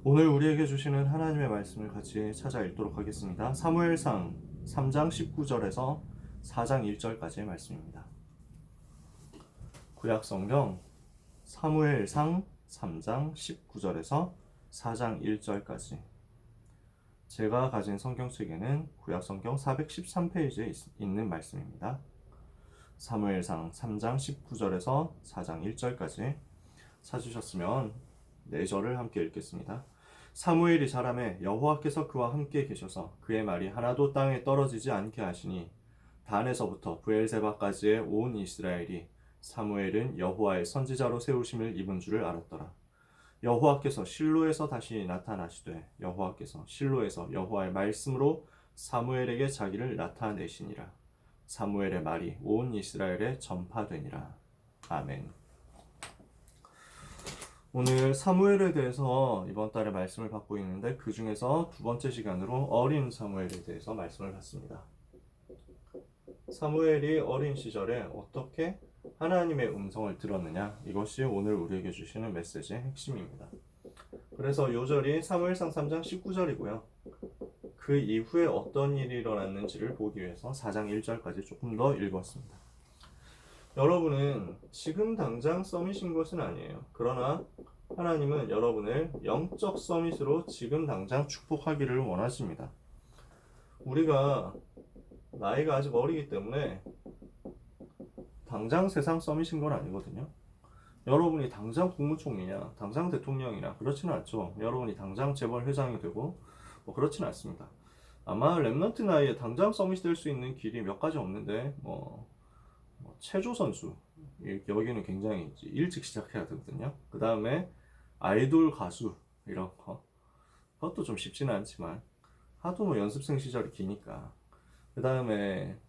오늘 우리에게 주시는 하나님의 말씀을 같이 찾아 읽도록 하겠습니다. 사무엘상 3장 19절에서 4장 1절까지의 말씀입니다. 구약성경 사무엘상 3장 19절에서 4장 1절까지. 제가 가진 성경책에는 구약성경 413페이지에 있는 말씀입니다. 사무엘상 3장 19절에서 4장 1절까지 찾으셨으면 4절을 함께 읽겠습니다. 사무엘이 자라매 여호와께서 그와 함께 계셔서 그의 말이 하나도 땅에 떨어지지 않게 하시니 단에서부터 브엘세바까지의 온 이스라엘이 사무엘은 여호와의 선지자로 세우심을 입은 줄을 알았더라. 여호와께서 실로에서 다시 나타나시되 여호와께서 실로에서 여호와의 말씀으로 사무엘에게 자기를 나타내시니라. 사무엘의 말이 온 이스라엘에 전파되니라. 아멘. 오늘 사무엘에 대해서 이번 달에 말씀을 받고 있는데 그 중에서 두 번째 시간으로 어린 사무엘에 대해서 말씀을 받습니다. 사무엘이 어린 시절에 어떻게 하나님의 음성을 들었느냐, 이것이 오늘 우리에게 주시는 메시지의 핵심입니다. 그래서 요절이 사무엘상 3장 19절이고요. 그 이후에 어떤 일이 일어났는지를 보기 위해서 4장 1절까지 조금 더 읽었습니다. 여러분은 지금 당장 서밋인 것은 아니에요. 그러나 하나님은 여러분을 영적 서밋으로 지금 당장 축복하기를 원하십니다. 우리가 나이가 아직 어리기 때문에 당장 세상 서밋인 건 아니거든요. 여러분이 당장 국무총리냐, 당장 대통령이냐, 그렇지는 않죠. 여러분이 당장 재벌 회장이 되고 그렇지는 않습니다. 아마 랩넌트 나이에 당장 서밋이 될 수 있는 길이 몇 가지 없는데 체조 선수, 여기는 굉장히 일찍 시작해야 되거든요. 그 다음에 아이돌 가수 이런 거, 그것도 좀 쉽지는 않지만 하도 연습생 시절이 기니까. 그 다음에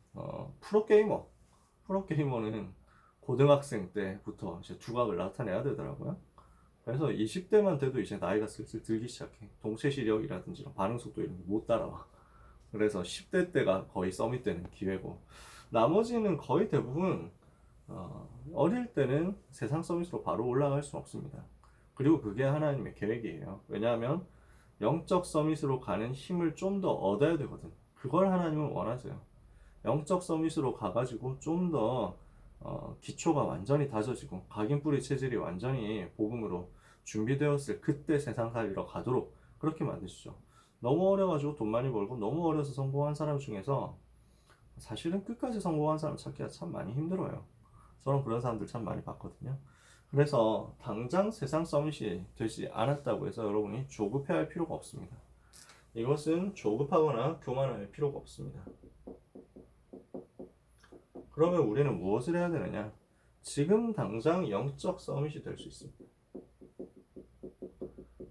프로게이머는 고등학생 때부터 이제 두각을 나타내야 되더라고요. 그래서 20대만 돼도 이제 나이가 슬슬 들기 시작해. 동체 시력이라든지 반응 속도 이런 거 못 따라와. 그래서 10대 때가 거의 서밋 되는 기회고, 나머지는 거의 대부분 어릴 때는 세상 서밋으로 바로 올라갈 수는 없습니다. 그리고 그게 하나님의 계획이에요. 왜냐하면 영적 서밋으로 가는 힘을 좀 더 얻어야 되거든. 그걸 하나님은 원하세요. 영적 서밋으로 가가지고 좀 더 기초가 완전히 다져지고 각인뿌리 체질이 완전히 복음으로 준비되었을 그때 세상 살리러 가도록 그렇게 만드시죠. 너무 어려가지고 돈 많이 벌고 너무 어려서 성공한 사람 중에서 사실은 끝까지 성공한 사람 찾기가 참 많이 힘들어요. 저는 그런 사람들 참 많이 봤거든요. 그래서 당장 세상 서밋이 되지 않았다고 해서 여러분이 조급해할 필요가 없습니다. 이것은 조급하거나 교만할 필요가 없습니다. 그러면 우리는 무엇을 해야 되느냐? 지금 당장 영적 서밋이 될 수 있습니다.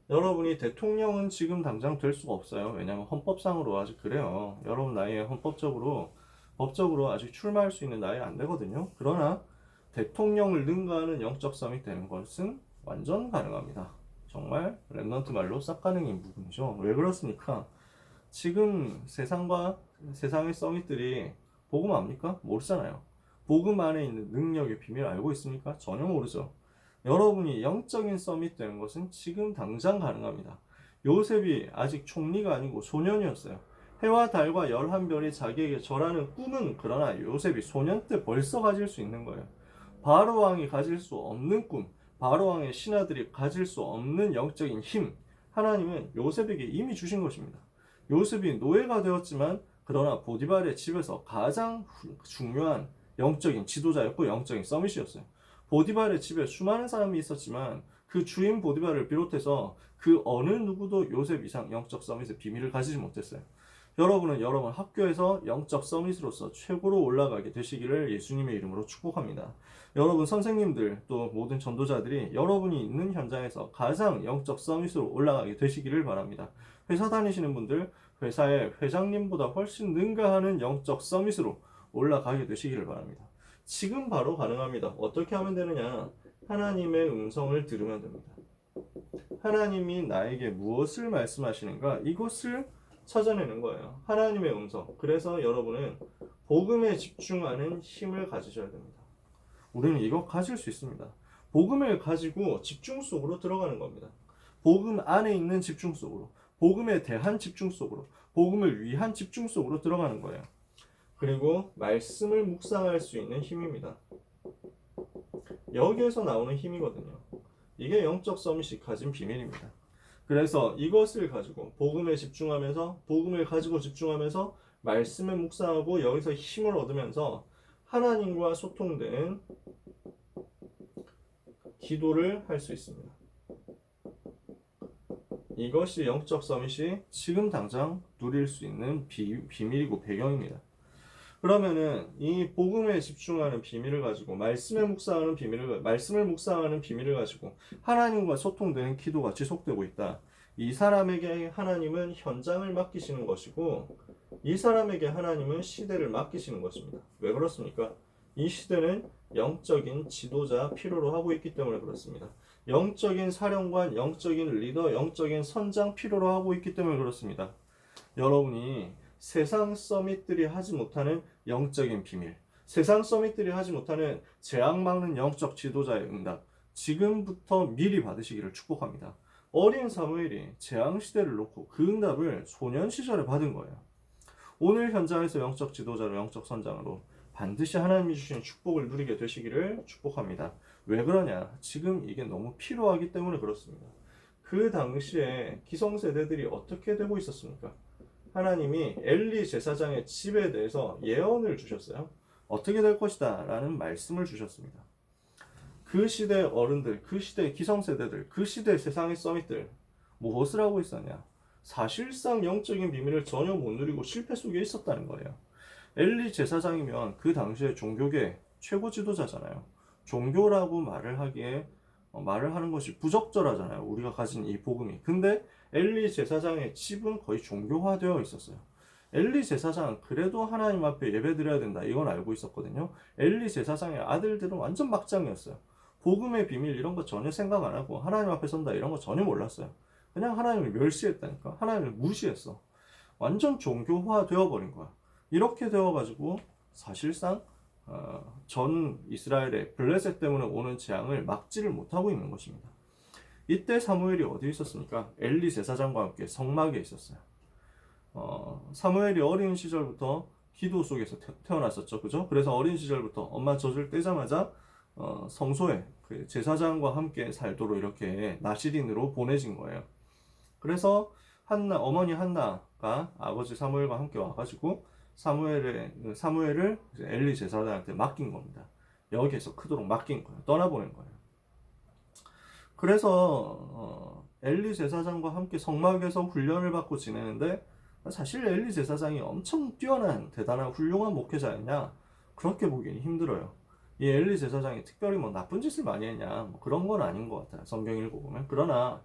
여러분이 대통령은 지금 당장 될 수가 없어요. 왜냐하면 헌법상으로 아직 그래요. 여러분 나이에 법적으로 아직 출마할 수 있는 나이가 안 되거든요. 그러나 대통령을 능가하는 영적 서밋 되는 것은 완전 가능합니다. 정말 랩넌트 말로 싹 가능인 부분이죠. 왜 그렇습니까? 지금 세상의 서밋들이 복음 압니까? 모르잖아요. 복음 안에 있는 능력의 비밀 알고 있습니까? 전혀 모르죠. 여러분이 영적인 서밋 되는 것은 지금 당장 가능합니다. 요셉이 아직 총리가 아니고 소년이었어요. 해와 달과 11별이 자기에게 절하는 꿈은, 그러나 요셉이 소년 때 벌써 가질 수 있는 거예요. 바로 왕이 가질 수 없는 꿈, 바로 왕의 신하들이 가질 수 없는 영적인 힘, 하나님은 요셉에게 이미 주신 것입니다. 요셉이 노예가 되었지만 그러나 보디발의 집에서 가장 중요한 영적인 지도자였고 영적인 서밋이었어요. 보디발의 집에 수많은 사람이 있었지만 그 주인 보디발을 비롯해서 그 어느 누구도 요셉 이상 영적 서밋의 비밀을 가지지 못했어요. 여러분은 여러분 학교에서 영적 서밋으로서 최고로 올라가게 되시기를 예수님의 이름으로 축복합니다. 여러분 선생님들 또 모든 전도자들이 여러분이 있는 현장에서 가장 영적 서밋으로 올라가게 되시기를 바랍니다. 회사 다니시는 분들, 회사의 회장님보다 훨씬 능가하는 영적 서밋으로 올라가게 되시기를 바랍니다. 지금 바로 가능합니다. 어떻게 하면 되느냐? 하나님의 음성을 들으면 됩니다. 하나님이 나에게 무엇을 말씀하시는가? 이것을 찾아내는 거예요. 하나님의 음성. 그래서 여러분은 복음에 집중하는 힘을 가지셔야 됩니다. 우리는 이거 가질 수 있습니다. 복음을 가지고 집중 속으로 들어가는 겁니다. 복음 안에 있는 집중 속으로, 복음에 대한 집중 속으로, 복음을 위한 집중 속으로 들어가는 거예요. 그리고 말씀을 묵상할 수 있는 힘입니다. 여기에서 나오는 힘이거든요. 이게 영적 서밋이 가진 비밀입니다. 그래서 이것을 가지고 복음에 집중하면서, 복음을 가지고 집중하면서 말씀을 묵상하고 여기서 힘을 얻으면서 하나님과 소통되는 기도를 할 수 있습니다. 이것이 영적 서밋이 지금 당장 누릴 수 있는 비밀이고 배경입니다. 그러면은 이 복음에 집중하는 비밀을 가지고 말씀을 묵상하는 비밀을 가지고 하나님과 소통되는 기도가 지속되고 있다. 이 사람에게 하나님은 현장을 맡기시는 것이고 이 사람에게 하나님은 시대를 맡기시는 것입니다. 왜 그렇습니까? 이 시대는 영적인 지도자 필요로 하고 있기 때문에 그렇습니다. 영적인 사령관, 영적인 리더, 영적인 선장 필요로 하고 있기 때문에 그렇습니다. 여러분이 세상 서밋들이 하지 못하는 영적인 비밀, 세상 서밋들이 하지 못하는 재앙 막는 영적 지도자의 응답, 지금부터 미리 받으시기를 축복합니다. 어린 사무엘이 재앙 시대를 놓고 그 응답을 소년 시절에 받은 거예요. 오늘 현장에서 영적 지도자로, 영적 선장으로 반드시 하나님이 주신 축복을 누리게 되시기를 축복합니다. 왜 그러냐? 지금 이게 너무 필요하기 때문에 그렇습니다. 그 당시에 기성세대들이 어떻게 되고 있었습니까? 하나님이 엘리 제사장의 집에 대해서 예언을 주셨어요. 어떻게 될 것이다 라는 말씀을 주셨습니다. 그 시대 어른들, 그 시대 기성세대들, 그 시대 세상의 서밋들 무엇을 하고 있었냐? 사실상 영적인 비밀을 전혀 못 누리고 실패 속에 있었다는 거예요. 엘리 제사장이면 그 당시에 종교계 최고 지도자잖아요. 종교라고 말을 하기에 말을 하는 것이 부적절하잖아요. 우리가 가진 이 복음이. 근데 엘리 제사장의 집은 거의 종교화되어 있었어요. 엘리 제사장 그래도 하나님 앞에 예배드려야 된다. 이건 알고 있었거든요. 엘리 제사장의 아들들은 완전 막장이었어요. 복음의 비밀 이런 거 전혀 생각 안 하고 하나님 앞에 선다 이런 거 전혀 몰랐어요. 그냥 하나님을 멸시했다니까. 하나님을 무시했어. 완전 종교화 되어버린 거야. 이렇게 되어가지고 사실상 전 이스라엘의 블레셋 때문에 오는 재앙을 막지를 못하고 있는 것입니다. 이때 사무엘이 어디 있었습니까? 엘리 제사장과 함께 성막에 있었어요. 사무엘이 어린 시절부터 기도 속에서 태어났었죠. 그죠? 그래서 어린 시절부터 엄마 젖을 떼자마자 성소에 그 제사장과 함께 살도록 이렇게 나시린으로 보내진 거예요. 그래서 어머니 한나가 아버지 사무엘과 함께 와가지고 사무엘을 엘리 제사장한테 맡긴 겁니다. 여기에서 크도록 맡긴 거예요. 떠나보낸 거예요. 그래서 엘리 제사장과 함께 성막에서 훈련을 받고 지내는데 사실 엘리 제사장이 엄청 뛰어난 대단한 훌륭한 목회자였냐? 그렇게 보기는 힘들어요. 이 엘리 제사장이 특별히 뭐 나쁜 짓을 많이 했냐? 뭐 그런 건 아닌 것 같아요. 성경 읽어보면. 그러나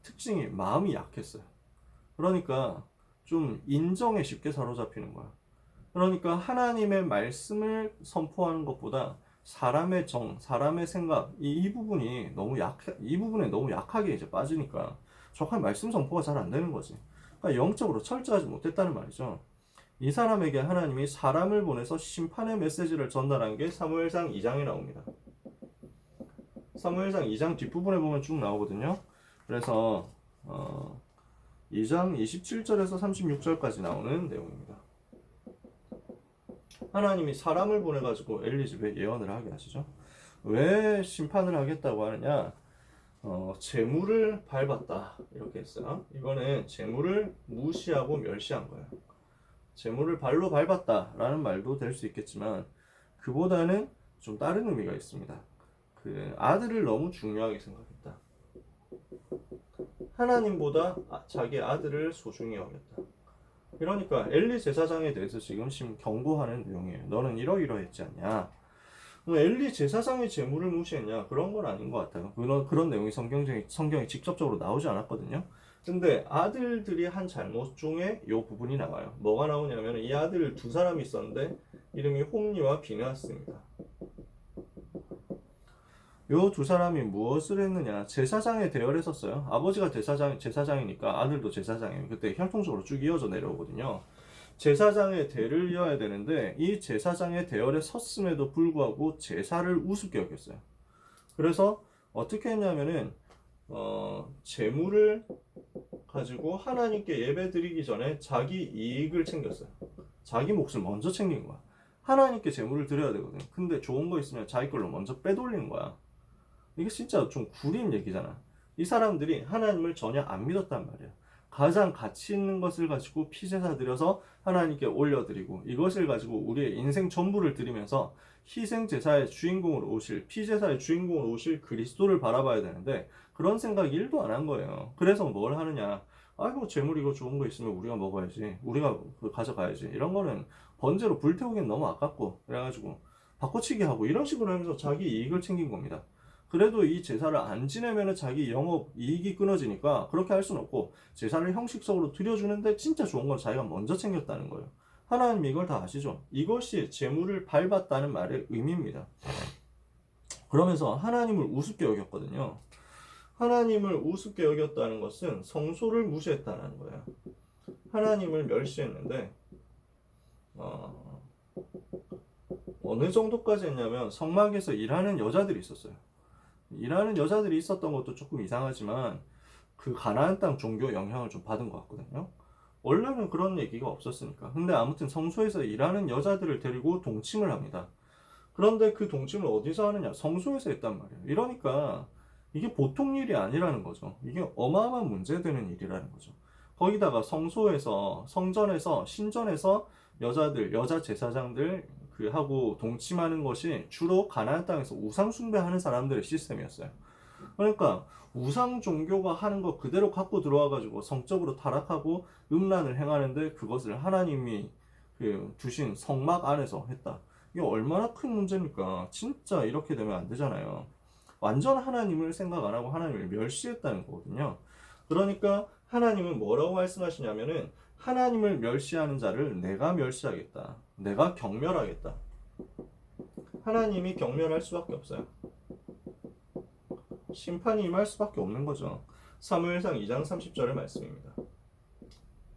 특징이 마음이 약했어요. 그러니까 좀 인정에 쉽게 사로잡히는 거야. 그러니까 하나님의 말씀을 선포하는 것보다 사람의 사람의 생각, 이 부분에 너무 약하게 이제 빠지니까 정확한 말씀 선포가 잘 안 되는 거지. 그러니까 영적으로 철저하지 못했다는 말이죠. 이 사람에게 하나님이 사람을 보내서 심판의 메시지를 전달한 게 사무엘상 2장에 나옵니다. 사무엘상 2장 뒷부분에 보면 쭉 나오거든요. 그래서 2장 27절에서 36절까지 나오는 내용입니다. 하나님이 사람을 보내가지고 엘리 집에 예언을 하게 하시죠. 왜 심판을 하겠다고 하느냐? 재물을 밟았다 이렇게 했어요. 이거는 재물을 무시하고 멸시한 거예요. 재물을 발로 밟았다라는 말도 될 수 있겠지만 그보다는 좀 다른 의미가 있습니다. 그 아들을 너무 중요하게 생각했다. 하나님보다 자기 아들을 소중히 여겼다. 그러니까 엘리 제사장에 대해서 지금 경고하는 내용이에요. 너는 이러이러했지 않냐? 엘리 제사장의 재물을 무시했냐? 그런 건 아닌 것 같아요. 그런 내용이 성경에 직접적으로 나오지 않았거든요. 근데 아들들이 한 잘못 중에 이 부분이 나와요. 뭐가 나오냐면 이 아들 두 사람이 있었는데 이름이 홈리와 비느하스입니다. 요 두 사람이 무엇을 했느냐? 제사장의 대열에 섰어요. 아버지가 제사장이니까 아들도 제사장이에요. 그때 혈통적으로 쭉 이어져 내려오거든요. 제사장의 대를 이어야 되는데 이 제사장의 대열에 섰음에도 불구하고 제사를 우습게 여겼어요. 그래서 어떻게 했냐면은 재물을 가지고 하나님께 예배 드리기 전에 자기 이익을 챙겼어요. 자기 몫을 먼저 챙긴 거야. 하나님께 재물을 드려야 되거든. 근데 좋은 거 있으면 자기 걸로 먼저 빼돌리는 거야. 이게 진짜 좀 구린 얘기잖아. 이 사람들이 하나님을 전혀 안 믿었단 말이야. 가장 가치 있는 것을 가지고 피제사 드려서 하나님께 올려드리고 이것을 가지고 우리의 인생 전부를 드리면서 희생제사의 주인공으로 오실, 피제사의 주인공으로 오실 그리스도를 바라봐야 되는데 그런 생각 1도 안 한 거예요. 그래서 뭘 하느냐. 아이고 재물 이거 좋은 거 있으면 우리가 먹어야지. 우리가 가져가야지. 이런 거는 번제로 불태우기엔 너무 아깝고 그래가지고 바꿔치기 하고 이런 식으로 하면서 자기 이익을 챙긴 겁니다. 그래도 이 제사를 안 지내면은 자기 영업 이익이 끊어지니까 그렇게 할 수는 없고 제사를 형식적으로 드려주는데 진짜 좋은 건 자기가 먼저 챙겼다는 거예요. 하나님 이걸 다 아시죠? 이것이 재물을 밟았다는 말의 의미입니다. 그러면서 하나님을 우습게 여겼거든요. 하나님을 우습게 여겼다는 것은 성소를 무시했다는 거예요. 하나님을 멸시했는데 어느 정도까지 했냐면 성막에서 일하는 여자들이 있었어요. 일하는 여자들이 있었던 것도 조금 이상하지만 그 가나안 땅 종교 영향을 좀 받은 것 같거든요. 원래는 그런 얘기가 없었으니까. 근데 아무튼 성소에서 일하는 여자들을 데리고 동침을 합니다. 그런데 그 동침을 어디서 하느냐? 성소에서 했단 말이에요. 이러니까 이게 보통 일이 아니라는 거죠. 이게 어마어마한 문제되는 일이라는 거죠. 거기다가 성소에서, 성전에서, 신전에서 여자들, 여자 제사장들 그 하고 동침하는 것이 주로 가나안 땅에서 우상 숭배하는 사람들의 시스템이었어요. 그러니까 우상 종교가 하는 거 그대로 갖고 들어와 가지고 성적으로 타락하고 음란을 행하는데 그것을 하나님이 그 두신 성막 안에서 했다. 이게 얼마나 큰 문제입니까? 진짜 이렇게 되면 안 되잖아요. 완전 하나님을 생각 안 하고 하나님을 멸시했다는 거거든요. 그러니까 하나님은 뭐라고 말씀하시냐면은 하나님을 멸시하는 자를 내가 멸시하겠다. 내가 경멸하겠다. 하나님이 경멸할 수밖에 없어요. 심판이 임할 수밖에 없는 거죠. 사무엘상 2장 30절의 말씀입니다.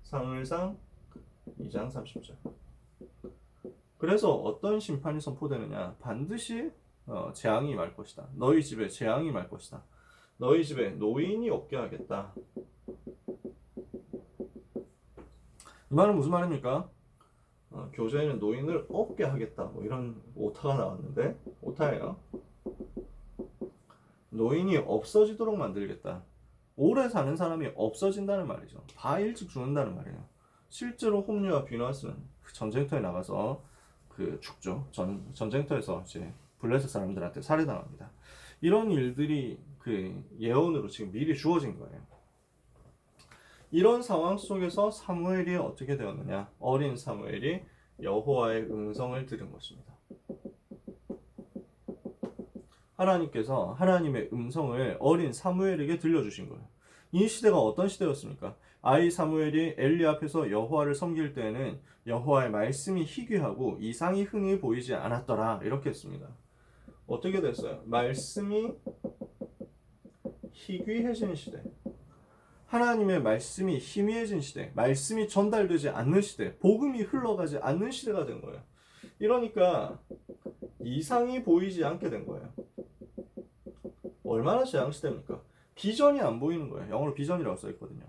사무엘상 2장 30절. 그래서 어떤 심판이 선포되느냐? 반드시 재앙이 임할 것이다. 너희 집에 재앙이 임할 것이다. 너희 집에 노인이 없게 하겠다. 이 말은 무슨 말입니까? 교재에는 노인을 없게 하겠다. 뭐 이런 오타가 나왔는데 오타예요. 노인이 없어지도록 만들겠다. 오래 사는 사람이 없어진다는 말이죠. 다 일찍 죽는다는 말이에요. 실제로 홈리와 비누아스는 전쟁터에 나가서 그 죽죠. 전쟁터에서 이제 블레셋 사람들한테 살해당합니다. 이런 일들이 그 예언으로 지금 미리 주어진 거예요. 이런 상황 속에서 사무엘이 어떻게 되었느냐? 어린 사무엘이 여호와의 음성을 들은 것입니다. 하나님께서 하나님의 음성을 어린 사무엘에게 들려주신 거예요. 이 시대가 어떤 시대였습니까? 아이 사무엘이 엘리 앞에서 여호와를 섬길 때에는 여호와의 말씀이 희귀하고 이상이 흔히 보이지 않았더라. 이렇게 했습니다. 어떻게 됐어요? 말씀이 희귀해진 시대. 하나님의 말씀이 희미해진 시대. 말씀이 전달되지 않는 시대. 복음이 흘러가지 않는 시대가 된 거예요. 이러니까 이상이 보이지 않게 된 거예요. 얼마나 재앙시대입니까? 비전이 안 보이는 거예요. 영어로 비전이라고 써있거든요.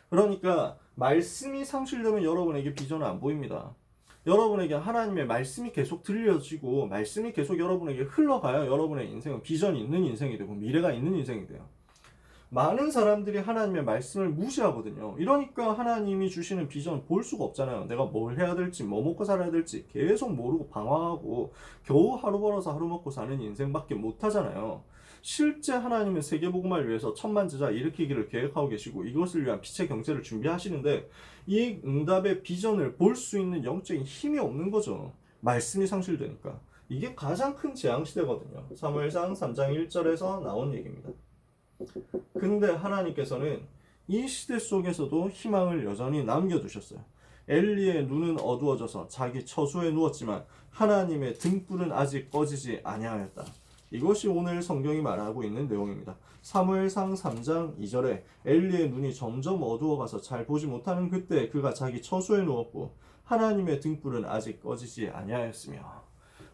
그러니까 말씀이 상실되면 여러분에게 비전은 안 보입니다. 여러분에게 하나님의 말씀이 계속 들려지고 말씀이 계속 여러분에게 흘러가야 여러분의 인생은 비전이 있는 인생이 되고 미래가 있는 인생이 돼요. 많은 사람들이 하나님의 말씀을 무시하거든요. 이러니까 하나님이 주시는 비전 볼 수가 없잖아요. 내가 뭘 해야 될지, 뭐 먹고 살아야 될지 계속 모르고 방황하고 겨우 하루 벌어서 하루 먹고 사는 인생밖에 못 하잖아요. 실제 하나님은 세계복음화를 위해서 천만 제자 일으키기를 계획하고 계시고 이것을 위한 빛의 경제를 준비하시는데 이 응답의 비전을 볼 수 있는 영적인 힘이 없는 거죠. 말씀이 상실되니까. 이게 가장 큰 재앙시대거든요. 사무엘상 3장 1절에서 나온 얘기입니다. 근데 하나님께서는 이 시대 속에서도 희망을 여전히 남겨두셨어요. 엘리의 눈은 어두워져서 자기 처소에 누웠지만 하나님의 등불은 아직 꺼지지 아니하였다. 이것이 오늘 성경이 말하고 있는 내용입니다. 사무엘상 3장 2절에 엘리의 눈이 점점 어두워가서 잘 보지 못하는 그때 그가 자기 처소에 누웠고 하나님의 등불은 아직 꺼지지 아니하였으며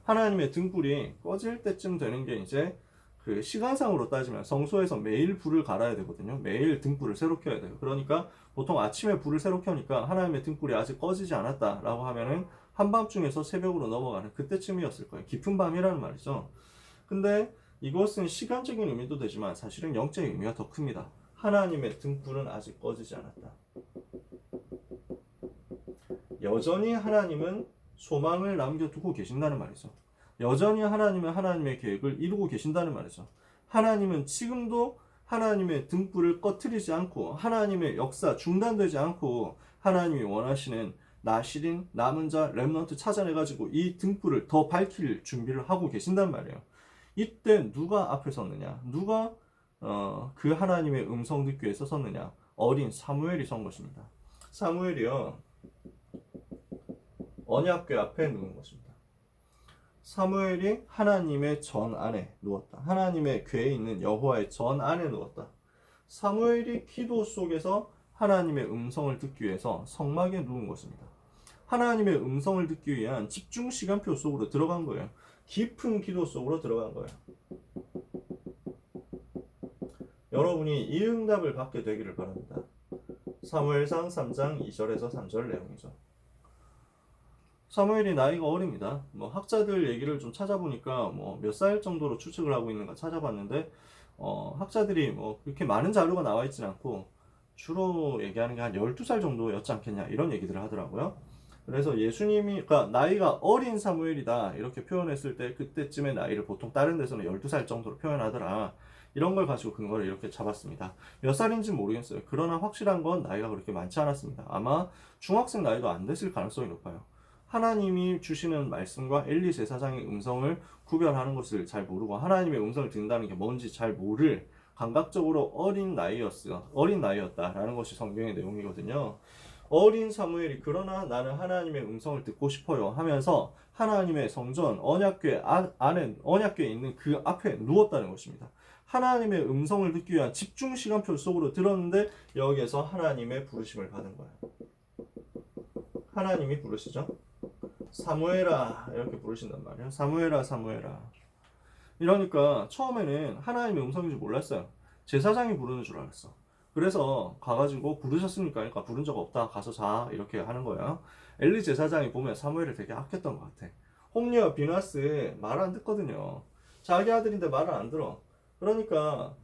하나님의 등불이 꺼질 때쯤 되는 게 이제 그 시간상으로 따지면 성소에서 매일 불을 갈아야 되거든요. 매일 등불을 새로 켜야 돼요. 그러니까 보통 아침에 불을 새로 켜니까 하나님의 등불이 아직 꺼지지 않았다라고 하면은 한밤중에서 새벽으로 넘어가는 그때쯤이었을 거예요. 깊은 밤이라는 말이죠. 근데 이것은 시간적인 의미도 되지만 사실은 영적인 의미가 더 큽니다. 하나님의 등불은 아직 꺼지지 않았다. 여전히 하나님은 소망을 남겨두고 계신다는 말이죠. 여전히 하나님은 하나님의 계획을 이루고 계신다는 말이죠. 하나님은 지금도 하나님의 등불을 꺼트리지 않고 하나님의 역사 중단되지 않고 하나님이 원하시는 나실인 남은 자 렘넌트 찾아내가지고 이 등불을 더 밝힐 준비를 하고 계신단 말이에요. 이때 누가 앞에 섰느냐? 누가 그 하나님의 음성 듣기 위해서 섰느냐? 어린 사무엘이 선 것입니다. 사무엘이요, 언약궤 앞에 누운 것입니다. 사무엘이 하나님의 전 안에 누웠다. 하나님의 궤에 있는 여호와의 전 안에 누웠다. 사무엘이 기도 속에서 하나님의 음성을 듣기 위해서 성막에 누운 것입니다. 하나님의 음성을 듣기 위한 집중 시간표 속으로 들어간 거예요. 깊은 기도 속으로 들어간 거예요. 여러분이 이 응답을 받게 되기를 바랍니다. 사무엘상 3장 2절에서 3절 내용이죠. 사무엘이 나이가 어립니다. 학자들 얘기를 좀 찾아보니까 몇 살 정도로 추측을 하고 있는가 찾아봤는데 학자들이 그렇게 많은 자료가 나와 있진 않고 주로 얘기하는 게 한 12살 정도였지 않겠냐 이런 얘기들을 하더라고요. 그래서 예수님이 그러니까 나이가 어린 사무엘이다 이렇게 표현했을 때 그때쯤의 나이를 보통 다른 데서는 12살 정도로 표현하더라. 이런 걸 가지고 근거를 이렇게 잡았습니다. 몇 살인지는 모르겠어요. 그러나 확실한 건 나이가 그렇게 많지 않았습니다. 아마 중학생 나이도 안 됐을 가능성이 높아요. 하나님이 주시는 말씀과 엘리 제사장의 음성을 구별하는 것을 잘 모르고 하나님의 음성을 듣는다는 게 뭔지 잘 모를 감각적으로 어린 나이였다라는 것이 성경의 내용이거든요. 어린 사무엘이 그러나 나는 하나님의 음성을 듣고 싶어요 하면서 하나님의 성전 언약궤 안에 언약궤에 있는 그 앞에 누웠다는 것입니다. 하나님의 음성을 듣기 위한 집중 시간표 속으로 들었는데 여기에서 하나님의 부르심을 받은 거예요. 하나님이 부르시죠. 사무엘아 이렇게 부르신단 말이에요. 사무엘아 사무엘아. 이러니까 처음에는 하나님의 음성인지 몰랐어요. 제사장이 부르는 줄 알았어. 그래서 가가지고 부르셨습니까? 그러니까 부른 적 없다. 가서 자 이렇게 하는 거예요. 엘리 제사장이 보면 사무엘을 되게 아꼈던 것 같아. 홈리와 비나스 말 안 듣거든요. 자기 아들인데 말을 안 들어. 그러니까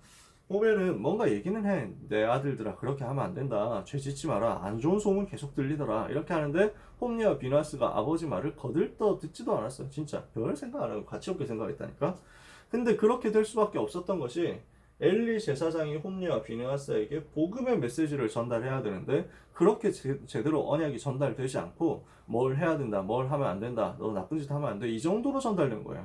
보면은 뭔가 얘기는 해. 내 아들들아 그렇게 하면 안 된다. 죄 짓지 마라. 안 좋은 소문 계속 들리더라. 이렇게 하는데 홈리와 비나스가 아버지 말을 거들떠 듣지도 않았어요. 진짜 별 생각 안 하고 가치 없게 생각했다니까. 근데 그렇게 될 수밖에 없었던 것이 엘리 제사장이 홈리와 비느하스에게 복음의 메시지를 전달해야 되는데 그렇게 제대로 언약이 전달되지 않고 뭘 해야 된다, 뭘 하면 안 된다, 너 나쁜 짓 하면 안 돼, 이 정도로 전달된 거예요.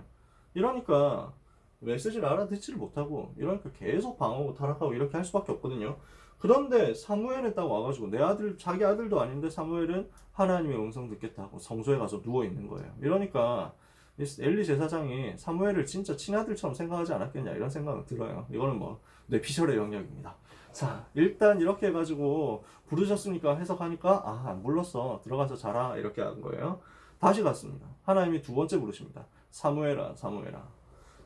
이러니까 메시지를 알아듣지를 못하고 이러니까 계속 방어하고 타락하고 이렇게 할 수밖에 없거든요. 그런데 사무엘에 딱 와가지고 내 아들, 자기 아들도 아닌데 사무엘은 하나님의 음성 듣겠다고 성소에 가서 누워 있는 거예요. 이러니까 엘리 제사장이 사무엘을 진짜 친아들처럼 생각하지 않았겠냐 이런 생각은 들어요. 이거는 뇌피셜의 영역입니다. 자, 일단 이렇게 해가지고 부르셨으니까 해석하니까 안 불렀어. 들어가서 자라 이렇게 한 거예요. 다시 갔습니다. 하나님이 두 번째 부르십니다. 사무엘아 사무엘아.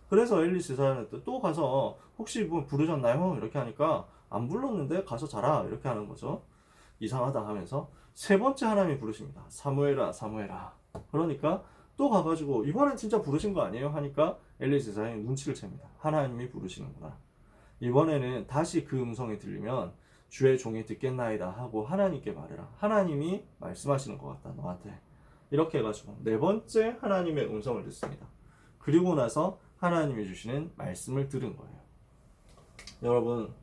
그래서 엘리 제사장한테 또 가서 혹시 뭐 부르셨나요? 이렇게 하니까 안 불렀는데 가서 자라 이렇게 하는 거죠. 이상하다 하면서 세 번째 하나님이 부르십니다. 사무엘아 사무엘아. 그러니까 또 가가지고 이번엔 진짜 부르신 거 아니에요? 하니까 엘리 제사장이 눈치를 챕니다. 하나님이 부르시는구나. 이번에는 다시 그 음성이 들리면 주의 종이 듣겠나이다 하고 하나님께 말해라. 하나님이 말씀하시는 것 같다 너한테. 이렇게 해가지고 네 번째 하나님의 음성을 듣습니다. 그리고 나서 하나님이 주시는 말씀을 들은 거예요. 여러분,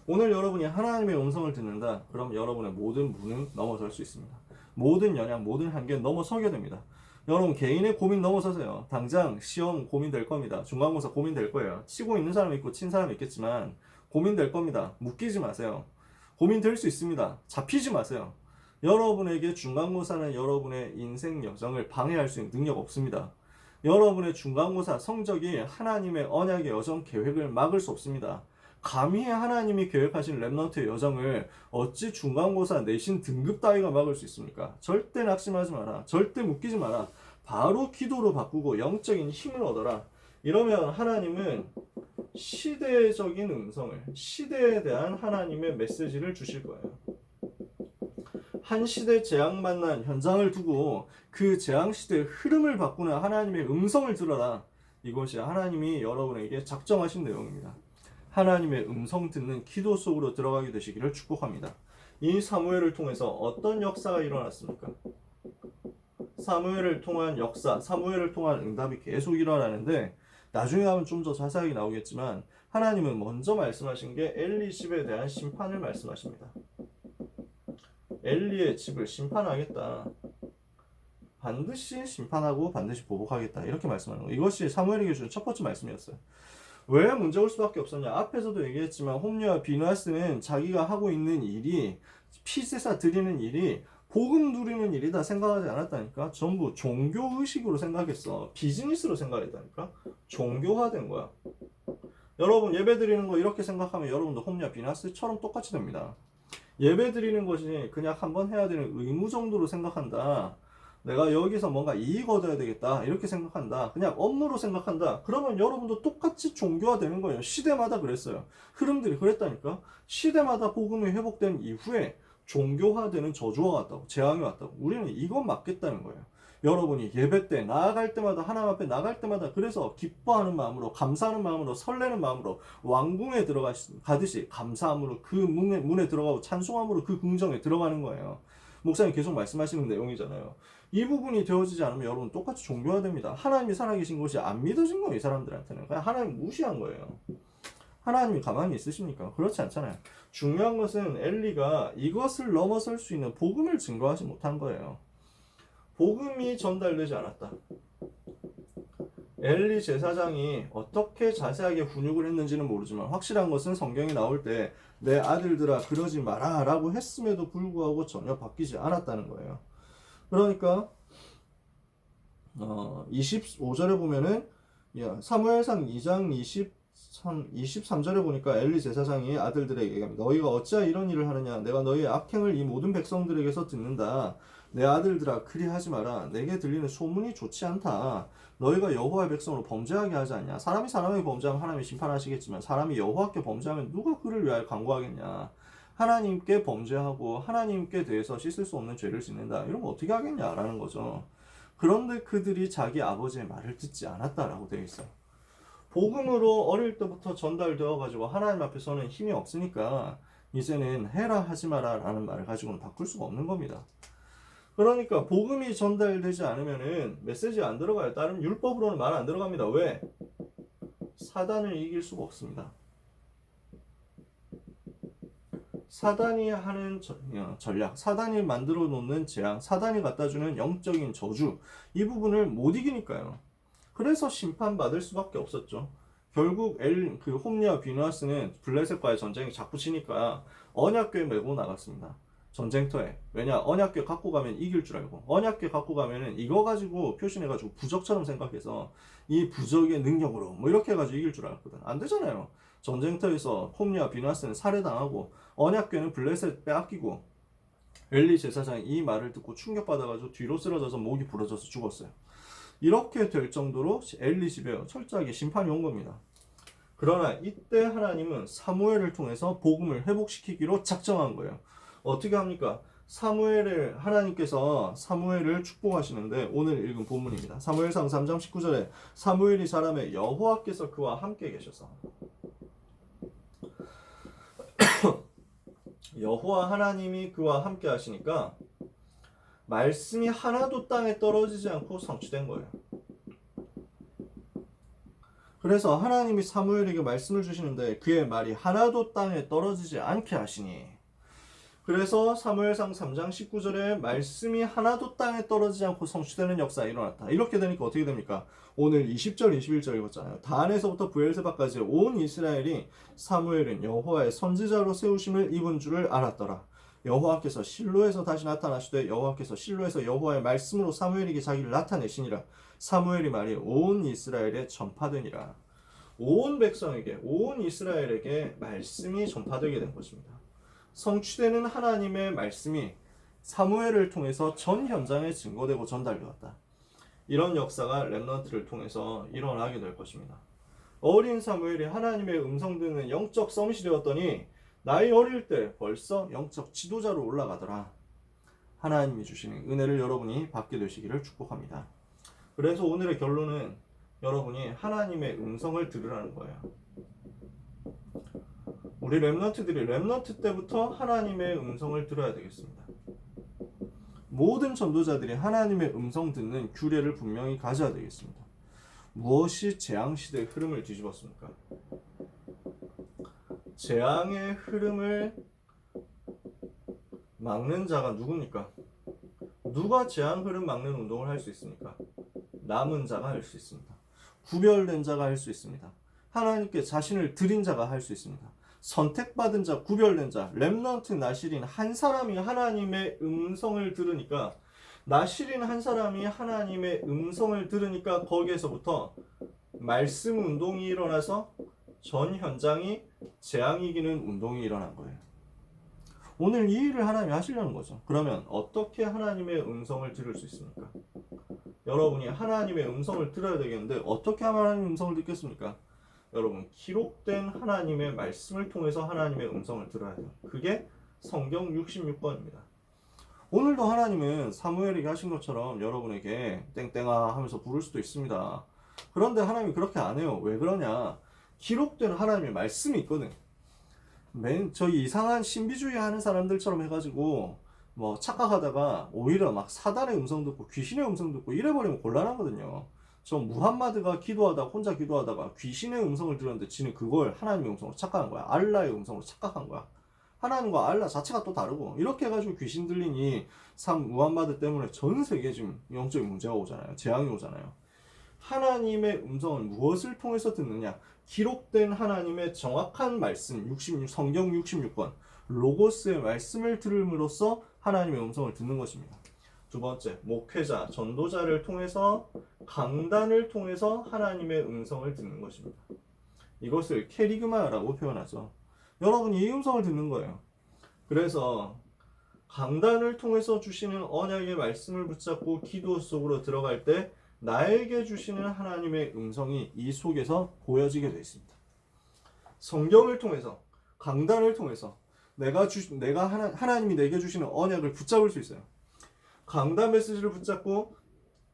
오늘 여러분이 하나님의 음성을 듣는다. 그럼 여러분의 모든 문은 넘어설 수 있습니다. 모든 연약, 모든 한계는 넘어서게 됩니다. 여러분 개인의 고민 넘어서세요. 당장 시험 고민될 겁니다. 중간고사 고민될 거예요. 치고 있는 사람 있고 친 사람 있겠지만 고민될 겁니다. 묶이지 마세요. 고민될 수 있습니다. 잡히지 마세요. 여러분에게 중간고사는 여러분의 인생 여정을 방해할 수 있는 능력 없습니다. 여러분의 중간고사 성적이 하나님의 언약의 여정 계획을 막을 수 없습니다. 감히 하나님이 계획하신 렘넌트의 여정을 어찌 중간고사 내신 등급 따위가 막을 수 있습니까? 절대 낙심하지 마라. 절대 묶이지 마라. 바로 기도로 바꾸고 영적인 힘을 얻어라. 이러면 하나님은 시대적인 음성을, 시대에 대한 하나님의 메시지를 주실 거예요. 한 시대 재앙 만난 현장을 두고 그 재앙 시대의 흐름을 바꾸는 하나님의 음성을 들어라. 이것이 하나님이 여러분에게 작정하신 내용입니다. 하나님의 음성 듣는 기도 속으로 들어가게 되시기를 축복합니다. 이 사무엘을 통해서 어떤 역사가 일어났습니까? 사무엘을 통한 역사, 사무엘을 통한 응답이 계속 일어나는데 나중에 가면 좀 더 자세하게 나오겠지만 하나님은 먼저 말씀하신 게 엘리 집에 대한 심판을 말씀하십니다. 엘리의 집을 심판하겠다. 반드시 심판하고 반드시 보복하겠다. 이렇게 말씀하는 거예요. 이것이 사무엘에게 준 첫 번째 말씀이었어요. 왜 문제 올 수밖에 없었냐? 앞에서도 얘기했지만 홈리와 비누아스는 자기가 하고 있는 일이 피제사 드리는 일이 복음 누리는 일이다 생각하지 않았다니까. 전부 종교의식으로 생각했어. 비즈니스로 생각했다니까. 종교화된 거야. 여러분 예배 드리는 거 이렇게 생각하면 여러분도 홈리와 비누아스처럼 똑같이 됩니다. 예배 드리는 것이 그냥 한번 해야 되는 의무 정도로 생각한다. 내가 여기서 뭔가 이익 얻어야 되겠다. 이렇게 생각한다. 그냥 업무로 생각한다. 그러면 여러분도 똑같이 종교화 되는 거예요. 시대마다 그랬어요. 흐름들이 그랬다니까. 시대마다 복음이 회복된 이후에 종교화되는 저주가 왔다고. 재앙이 왔다고. 우리는 이건 막겠다는 거예요. 여러분이 예배 때 나아갈 때마다 하나님 앞에 나갈 때마다 그래서 기뻐하는 마음으로 감사하는 마음으로 설레는 마음으로 왕궁에 가듯이 감사함으로 그 문에 들어가고 찬송함으로 그 궁정에 들어가는 거예요. 목사님 계속 말씀하시는 내용이잖아요. 이 부분이 되어지지 않으면 여러분 똑같이 종교화됩니다. 하나님이 살아계신 것이 안 믿어진 거예요. 이 사람들한테는. 그냥 하나님 무시한 거예요. 하나님이 가만히 있으십니까? 그렇지 않잖아요. 중요한 것은 엘리가 이것을 넘어설 수 있는 복음을 증거하지 못한 거예요. 복음이 전달되지 않았다. 엘리 제사장이 어떻게 자세하게 훈육을 했는지는 모르지만 확실한 것은 성경이 나올 때 내 아들들아 그러지 마라 라고 했음에도 불구하고 전혀 바뀌지 않았다는 거예요. 그러니까 25절에 보면은 사무엘상 2장 23절에 보니까 엘리 제사장이 아들들에게 얘기합니다. 너희가 어찌하여 이런 일을 하느냐? 내가 너희의 악행을 이 모든 백성들에게서 듣는다. 내 아들들아 그리하지 마라. 내게 들리는 소문이 좋지 않다. 너희가 여호와의 백성으로 범죄하게 하지 않냐? 사람이 사람에게 범죄하면 하나님이 심판하시겠지만 사람이 여호와께 범죄하면 누가 그를 위하여 간구하겠냐? 하나님께 범죄하고 하나님께 대해서 씻을 수 없는 죄를 짓는다. 이런 거 어떻게 하겠냐라는 거죠. 그런데 그들이 자기 아버지의 말을 듣지 않았다라고 되어 있어요. 복음으로 어릴 때부터 전달되어 가지고 하나님 앞에서는 힘이 없으니까 이제는 해라 하지 마라 라는 말을 가지고는 바꿀 수가 없는 겁니다. 그러니까 복음이 전달되지 않으면은 메시지가 안 들어가요. 다른 율법으로는 말 안 들어갑니다. 왜? 사단을 이길 수가 없습니다. 사단이 하는 전략, 사단이 만들어 놓는 재앙, 사단이 갖다 주는 영적인 저주, 이 부분을 못 이기니까요. 그래서 심판받을 수밖에 없었죠. 결국 홈리와 비누아스는 블레셋과의 전쟁이 자꾸 치니까 언약궤 메고 나갔습니다. 전쟁터에. 왜냐? 언약궤 갖고 가면 이길 줄 알고. 언약궤 갖고 가면은 이거 가지고 표신해가지고 부적처럼 생각해서 이 부적의 능력으로 뭐 이렇게 해가지고 이길 줄 알았거든. 안 되잖아요. 전쟁터에서 홈리와 비누아스는 살해당하고 언약궤는 블레셋 빼앗기고 엘리 제사장이 이 말을 듣고 충격받아가지고 뒤로 쓰러져서 목이 부러져서 죽었어요. 이렇게 될 정도로 엘리 집에 철저하게 심판이 온 겁니다. 그러나 이때 하나님은 사무엘을 통해서 복음을 회복시키기로 작정한 거예요. 어떻게 합니까? 하나님께서 사무엘을 축복하시는데 오늘 읽은 본문입니다. 사무엘상 3장 19절에 사무엘이 자라매 여호와께서 그와 함께 계셔서 여호와 하나님이 그와 함께 하시니까 말씀이 하나도 땅에 떨어지지 않고 성취된 거예요. 그래서 하나님이 사무엘에게 말씀을 주시는데 그의 말이 하나도 땅에 떨어지지 않게 하시니, 그래서 사무엘상 3장 19절에 말씀이 하나도 땅에 떨어지지 않고 성취되는 역사가 일어났다. 이렇게 되니까 어떻게 됩니까? 오늘 20절 21절 읽었잖아요. 단에서부터 브엘세바까지 온 이스라엘이 사무엘은 여호와의 선지자로 세우심을 입은 줄을 알았더라. 여호와께서 실로에서 다시 나타나시되 여호와께서 실로에서 여호와의 말씀으로 사무엘에게 자기를 나타내시니라. 사무엘이 말이 온 이스라엘에 전파되니라. 온 백성에게, 온 이스라엘에게 말씀이 전파되게 된 것입니다. 성취되는 하나님의 말씀이 사무엘을 통해서 전 현장에 증거되고 전달되었다. 이런 역사가 렘넌트를 통해서 일어나게 될 것입니다. 어린 사무엘이 하나님의 음성 듣는 영적 서밋이 되었더니 나이 어릴 때 벌써 영적 지도자로 올라가더라. 하나님이 주시는 은혜를 여러분이 받게 되시기를 축복합니다. 그래서 오늘의 결론은 여러분이 하나님의 음성을 들으라는 거예요. 우리 렘넌트들이 렘넌트 때부터 하나님의 음성을 들어야 되겠습니다. 모든 전도자들이 하나님의 음성 듣는 규례를 분명히 가져야 되겠습니다. 무엇이 재앙시대의 흐름을 뒤집었습니까? 재앙의 흐름을 막는 자가 누굽니까? 누가 재앙 흐름 막는 운동을 할 수 있습니까? 남은 자가 할 수 있습니다. 구별된 자가 할 수 있습니다. 하나님께 자신을 드린 자가 할 수 있습니다. 선택받은 자, 구별된 자, 렘넌트 나실인 한 사람이 하나님의 음성을 들으니까, 나실인 한 사람이 하나님의 음성을 들으니까 거기에서부터 말씀 운동이 일어나서 전 현장이 재앙이 이기는 운동이 일어난 거예요. 오늘 이 일을 하나님이 하시려는 거죠. 그러면 어떻게 하나님의 음성을 들을 수 있습니까? 여러분이 하나님의 음성을 들어야 되겠는데 어떻게 하면 하나님의 음성을 듣겠습니까? 여러분, 기록된 하나님의 말씀을 통해서 하나님의 음성을 들어야 돼요. 그게 성경 66권입니다. 오늘도 하나님은 사무엘에게 하신 것처럼 여러분에게 땡땡아 하면서 부를 수도 있습니다. 그런데 하나님이 그렇게 안 해요. 왜 그러냐? 기록된 하나님의 말씀이 있거든. 저희 이상한 신비주의 하는 사람들처럼 해가지고 뭐 착각하다가 오히려 막 사단의 음성 듣고 귀신의 음성 듣고 이래버리면 곤란하거든요. 저 무함마드가 기도하다 혼자 기도하다가 귀신의 음성을 들었는데 지는 그걸 하나님의 음성으로 착각한 거야. 알라의 음성으로 착각한 거야. 하나님과 알라 자체가 또 다르고 이렇게 해가지고 귀신 들리니 무함마드 때문에 전 세계에 지금 영적인 문제가 오잖아요. 재앙이 오잖아요. 하나님의 음성은 무엇을 통해서 듣느냐? 기록된 하나님의 정확한 말씀, 성경 66권, 로고스의 말씀을 들음으로써 하나님의 음성을 듣는 것입니다. 두 번째, 목회자, 전도자를 통해서, 강단을 통해서 하나님의 음성을 듣는 것입니다. 이것을 캐리그마라고 표현하죠. 여러분이 이 음성을 듣는 거예요. 그래서 강단을 통해서 주시는 언약의 말씀을 붙잡고 기도 속으로 들어갈 때 나에게 주시는 하나님의 음성이 이 속에서 보여지게 되어 있습니다. 성경을 통해서, 강단을 통해서 하나님이 내게 주시는 언약을 붙잡을 수 있어요. 강단 메시지를 붙잡고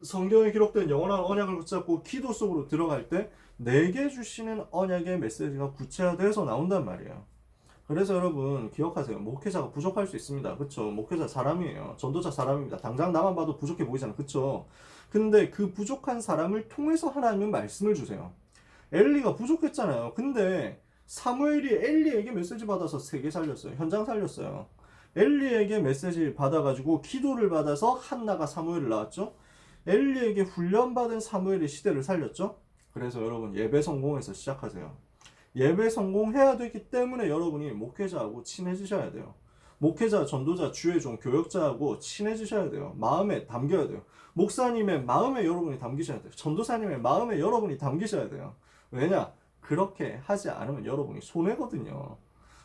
성경에 기록된 영원한 언약을 붙잡고 기도 속으로 들어갈 때 내게 주시는 언약의 메시지가 구체화돼서 나온단 말이에요. 그래서 여러분 기억하세요. 목회자가 부족할 수 있습니다. 그쵸? 목회자 사람이에요. 전도자 사람입니다. 당장 나만 봐도 부족해 보이잖아. 그쵸? 근데 그 부족한 사람을 통해서 하나님은 말씀을 주세요. 엘리가 부족했잖아요. 근데 사무엘이 엘리에게 메시지 받아서 세계 살렸어요. 현장 살렸어요. 엘리에게 메시지 받아가지고 기도를 받아서 한나가 사무엘을 낳았죠. 엘리에게 훈련받은 사무엘의 시대를 살렸죠. 그래서 여러분 예배 성공에서 시작하세요. 예배 성공해야 되기 때문에 여러분이 목회자하고 친해지셔야 돼요. 목회자, 전도자, 주의 종, 교역자하고 친해지셔야 돼요. 마음에 담겨야 돼요. 목사님의 마음에 여러분이 담기셔야 돼요. 전도사님의 마음에 여러분이 담기셔야 돼요. 왜냐? 그렇게 하지 않으면 여러분이 손해거든요.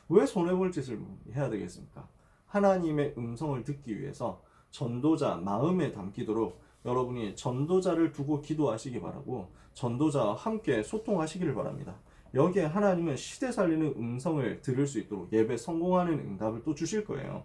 왜 손해볼 짓을 해야 되겠습니까? 하나님의 음성을 듣기 위해서 전도자 마음에 담기도록 여러분이 전도자를 두고 기도하시기 바라고 전도자와 함께 소통하시기를 바랍니다. 여기에 하나님은 시대 살리는 음성을 들을 수 있도록 예배 성공하는 응답을 또 주실 거예요.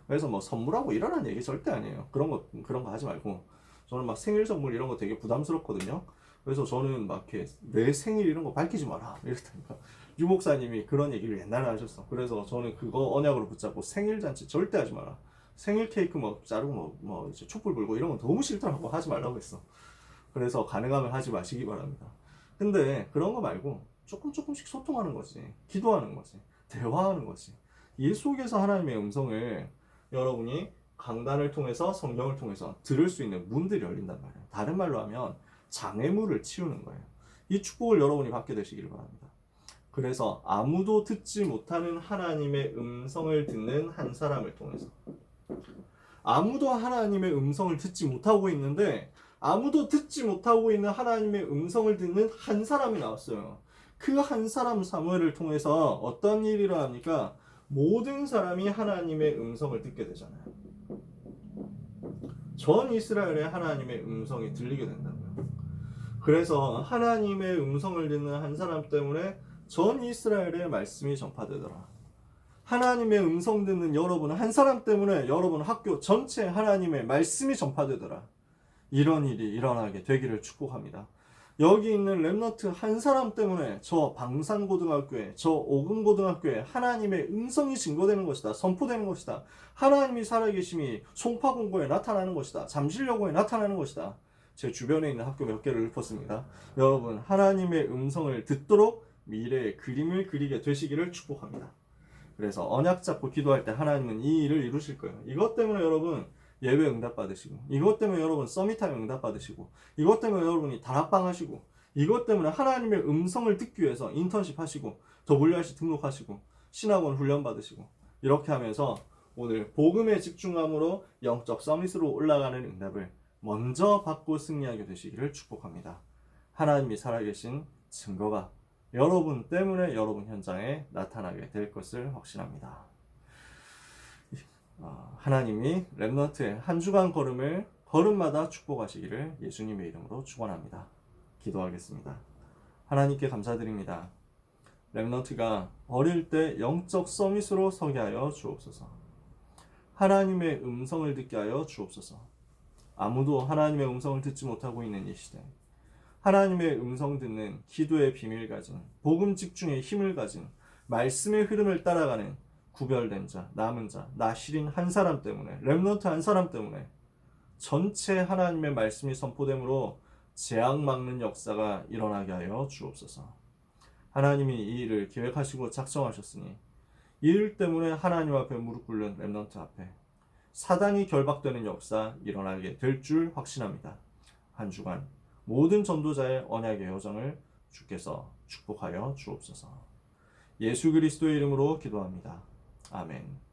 그래서 뭐 선물하고 이러라는 얘기 절대 아니에요. 그런 거 하지 말고. 저는 막 생일 선물 이런 거 되게 부담스럽거든요. 그래서 저는 막 이렇게 내 생일 이런 거 밝히지 마라 이랬다니까. 유 목사님이 그런 얘기를 옛날에 하셨어. 그래서 저는 그거 언약으로 붙잡고 생일 잔치 절대 하지 마라. 생일 케이크 뭐 자르고 뭐 이제 촛불 불고 이런 건 너무 싫더라고. 하지 말라고 했어. 그래서 가능하면 하지 마시기 바랍니다. 근데 그런 거 말고 조금씩 소통하는 거지. 기도하는 거지. 대화하는 거지. 이 속에서 하나님의 음성을 여러분이 강단을 통해서 성경을 통해서 들을 수 있는 문들이 열린단 말이에요. 다른 말로 하면 장애물을 치우는 거예요. 이 축복을 여러분이 받게 되시기를 바랍니다. 그래서 아무도 듣지 못하는 하나님의 음성을 듣는 한 사람을 통해서 아무도 하나님의 음성을 듣지 못하고 있는데 아무도 듣지 못하고 있는 하나님의 음성을 듣는 한 사람이 나왔어요. 그 한 사람 사무엘을 통해서 어떤 일이 일어납니까? 모든 사람이 하나님의 음성을 듣게 되잖아요. 전 이스라엘에 하나님의 음성이 들리게 된다고요. 그래서 하나님의 음성을 듣는 한 사람 때문에 전 이스라엘의 말씀이 전파되더라. 하나님의 음성 듣는 여러분 한 사람 때문에 여러분 학교 전체에 하나님의 말씀이 전파되더라. 이런 일이 일어나게 되기를 축복합니다. 여기 있는 렘너트 한 사람 때문에 저 방산고등학교에, 저 오금고등학교에 하나님의 음성이 증거되는 것이다. 선포되는 것이다. 하나님이 살아계심이 송파공고에 나타나는 것이다. 잠실여고에 나타나는 것이다. 제 주변에 있는 학교 몇 개를 읊었습니다. 여러분 하나님의 음성을 듣도록 미래의 그림을 그리게 되시기를 축복합니다. 그래서 언약 잡고 기도할 때 하나님은 이 일을 이루실 거예요. 이것 때문에 여러분 예배 응답 받으시고, 이것 때문에 여러분 서밋타임 응답 받으시고, 이것 때문에 여러분이 다락방 하시고, 이것 때문에 하나님의 음성을 듣기 위해서 인턴십 하시고, WRC 등록하시고, 신학원 훈련 받으시고, 이렇게 하면서 오늘 복음에 집중함으로 영적 서밋으로 올라가는 응답을 먼저 받고 승리하게 되시기를 축복합니다. 하나님이 살아계신 증거가 여러분 때문에 여러분 현장에 나타나게 될 것을 확신합니다. 하나님이 렘넌트의 한 주간 걸음을 걸음마다 축복하시기를 예수님의 이름으로 축원합니다. 기도하겠습니다. 하나님께 감사드립니다. 렘넌트가 어릴 때 영적 서밋으로 서게 하여 주옵소서. 하나님의 음성을 듣게 하여 주옵소서. 아무도 하나님의 음성을 듣지 못하고 있는 이 시대, 하나님의 음성 듣는 기도의 비밀 가진, 복음 집중의 힘을 가진, 말씀의 흐름을 따라가는 구별된 자, 남은 자, 나실인 한 사람 때문에, 렘넌트 한 사람 때문에 전체 하나님의 말씀이 선포됨으로 재앙 막는 역사가 일어나게 하여 주옵소서. 하나님이 이 일을 계획하시고 작정하셨으니 이 일 때문에 하나님 앞에 무릎 꿇는 렘넌트 앞에 사단이 결박되는 역사 일어나게 될 줄 확신합니다. 한 주간 모든 전도자의 언약의 여정을 주께서 축복하여 주옵소서. 예수 그리스도의 이름으로 기도합니다. 아멘.